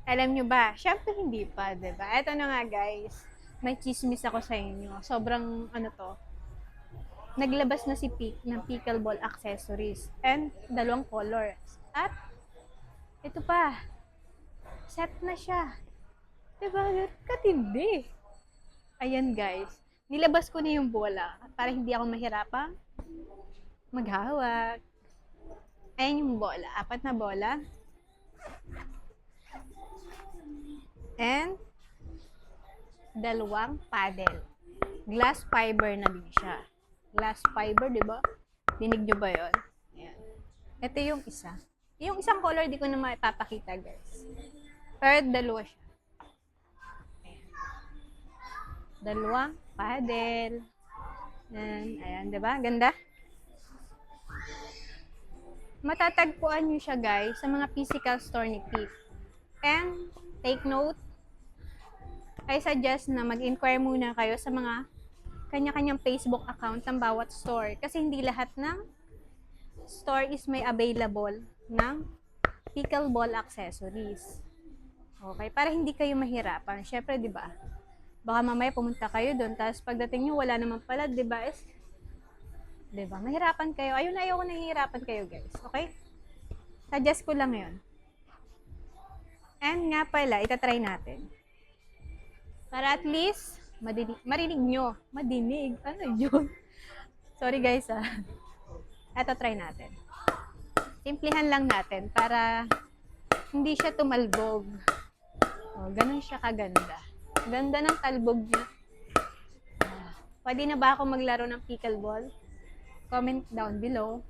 Alam nyo ba? Siyempre hindi pa, diba? Eto na nga guys, may chismis ako sa inyo. Sobrang ano to, naglabas na si Peak ng pickleball accessories and dalawang colors. At ito pa, set na siya. Diba? Katindi. Ayan guys, nilabas ko na yung bola para hindi ako mahirapan maghawak. Ayan yung bola, 4 na bola. And dalawang paddle. Glass fiber na din siya. Glass fiber, di ba? Dinig nyo ba yun? Ayan. Ito yung isa. Yung isang color, di ko na maipapakita, guys. Pero dalawa siya. Ayan. Dalawang paddle. Ayan, di ba? Ganda. Matatagpuan nyo siya, guys, sa mga physical store ni Peak. And, take note, I suggest na mag-inquire muna kayo sa mga kanya-kanyang Facebook account ng bawat store. Kasi hindi lahat ng store is may available ng pickleball accessories. Okay, para hindi kayo mahirapan. Syempre, di ba? Baka mamaya pumunta kayo doon, tapos pagdating nyo, wala naman pala, di ba? Di ba? Mahirapan kayo. Ayoko nahihirapan kayo, guys. Okay? Suggest ko lang yun. And nga pala, itatry natin. Para at least, marinig nyo. Madinig. Ano yun? Sorry guys Ito, try natin. Simplihan lang natin para hindi siya tumalbog. O, ganun siya kaganda. Ganda ng talbog niya. Pwede na ba ako maglaro ng pickleball? Comment down below.